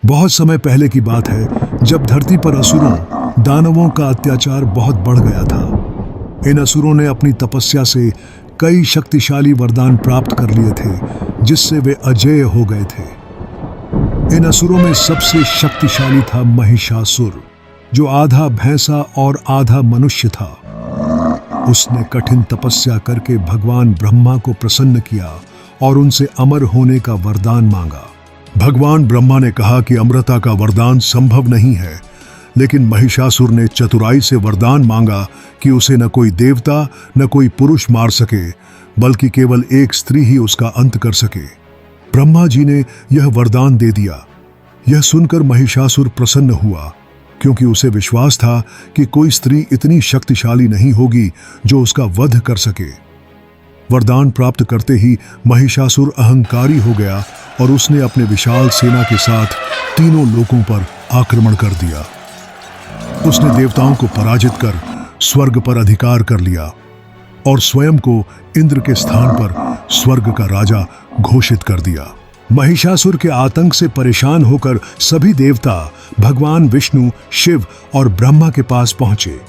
बहुत समय पहले की बात है, जब धरती पर असुरों दानवों का अत्याचार बहुत बढ़ गया था। इन असुरों ने अपनी तपस्या से कई शक्तिशाली वरदान प्राप्त कर लिए थे, जिससे वे अजेय हो गए थे। इन असुरों में सबसे शक्तिशाली था महिषासुर, जो आधा भैंसा और आधा मनुष्य था। उसने कठिन तपस्या करके भगवान ब्रह्मा को प्रसन्न किया और उनसे अमर होने का वरदान मांगा। भगवान ब्रह्मा ने कहा कि अमरता का वरदान संभव नहीं है, लेकिन महिषासुर ने चतुराई से वरदान मांगा कि उसे न कोई देवता न कोई पुरुष मार सके, बल्कि केवल एक स्त्री ही उसका अंत कर सके। ब्रह्मा जी ने यह वरदान दे दिया। यह सुनकर महिषासुर प्रसन्न हुआ, क्योंकि उसे विश्वास था कि कोई स्त्री इतनी शक्तिशाली नहीं होगी जो उसका वध कर सके। वरदान प्राप्त करते ही महिषासुर अहंकारी हो गया और उसने अपने विशाल सेना के साथ तीनों लोकों पर आक्रमण कर दिया। उसने देवताओं को पराजित कर स्वर्ग पर अधिकार कर लिया और स्वयं को इंद्र के स्थान पर स्वर्ग का राजा घोषित कर दिया। महिषासुर के आतंक से परेशान होकर सभी देवता भगवान विष्णु, शिव और ब्रह्मा के पास पहुंचे।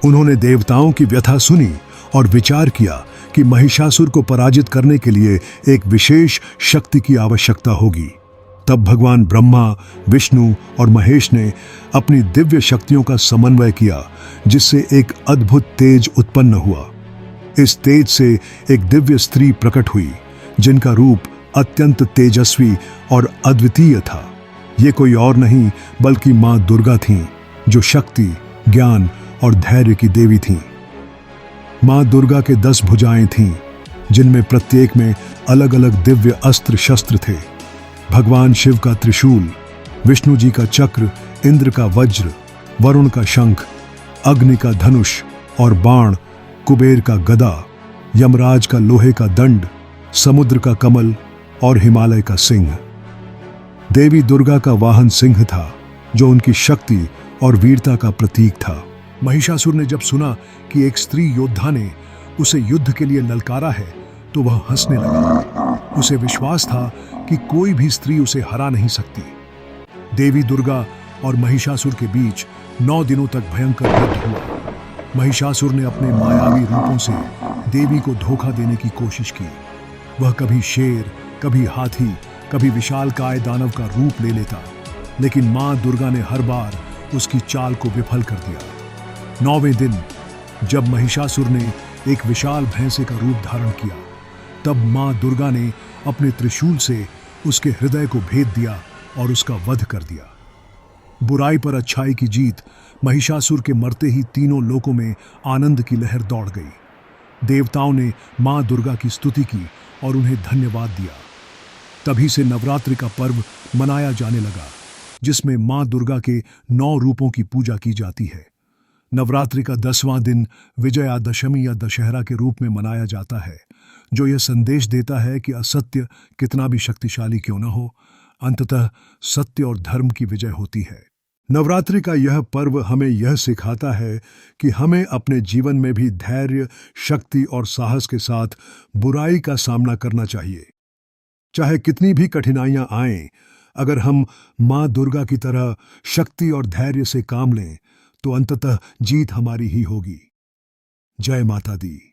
उन्होंने देवताओं की व्यथा सुनी और विचार किया कि महिषासुर को पराजित करने के लिए एक विशेष शक्ति की आवश्यकता होगी। तब भगवान ब्रह्मा, विष्णु और महेश ने अपनी दिव्य शक्तियों का समन्वय किया, जिससे एक अद्भुत तेज उत्पन्न हुआ। इस तेज से एक दिव्य स्त्री प्रकट हुई, जिनका रूप अत्यंत तेजस्वी और अद्वितीय था। ये कोई और नहीं बल्कि मां दुर्गा थीं, जो शक्ति, ज्ञान और धैर्य की देवी थीं। मां दुर्गा के 10 भुजाएं थीं, जिनमें प्रत्येक में अलग अलग दिव्य अस्त्र शस्त्र थे। भगवान शिव का त्रिशूल, विष्णु जी का चक्र, इंद्र का वज्र, वरुण का शंख, अग्नि का धनुष और बाण, कुबेर का गदा, यमराज का लोहे का दंड, समुद्र का कमल और हिमालय का सिंह। देवी दुर्गा का वाहन सिंह था, जो उनकी शक्ति और वीरता का प्रतीक था। महिषासुर ने जब सुना कि एक स्त्री योद्धा ने उसे युद्ध के लिए ललकारा है, तो वह हंसने लगा। उसे विश्वास था कि कोई भी स्त्री उसे हरा नहीं सकती। देवी दुर्गा और महिषासुर के बीच 9 दिनों तक भयंकर युद्ध हुआ। महिषासुर ने अपने मायावी रूपों से देवी को धोखा देने की कोशिश की। वह कभी शेर, कभी हाथी, कभी विशालकाय दानव का रूप ले लेता, लेकिन मां दुर्गा ने हर बार उसकी चाल को विफल कर दिया। 9वें दिन जब महिषासुर ने एक विशाल भैंसे का रूप धारण किया, तब मां दुर्गा ने अपने त्रिशूल से उसके हृदय को भेद दिया और उसका वध कर दिया। बुराई पर अच्छाई की जीत। महिषासुर के मरते ही तीनों लोकों में आनंद की लहर दौड़ गई। देवताओं ने मां दुर्गा की स्तुति की और उन्हें धन्यवाद दिया। तभी से नवरात्रि का पर्व मनाया जाने लगा, जिसमें मां दुर्गा के 9 रूपों की पूजा की जाती है। नवरात्रि का 10वां दिन विजयादशमी या दशहरा के रूप में मनाया जाता है, जो यह संदेश देता है कि असत्य कितना भी शक्तिशाली क्यों न हो, अंततः सत्य और धर्म की विजय होती है। नवरात्रि का यह पर्व हमें यह सिखाता है कि हमें अपने जीवन में भी धैर्य, शक्ति और साहस के साथ बुराई का सामना करना चाहिए। चाहे कितनी भी कठिनाइयां आएं, अगर हम मां दुर्गा की तरह शक्ति और धैर्य से काम लें, तो अंततः जीत हमारी ही होगी। जय माता दी।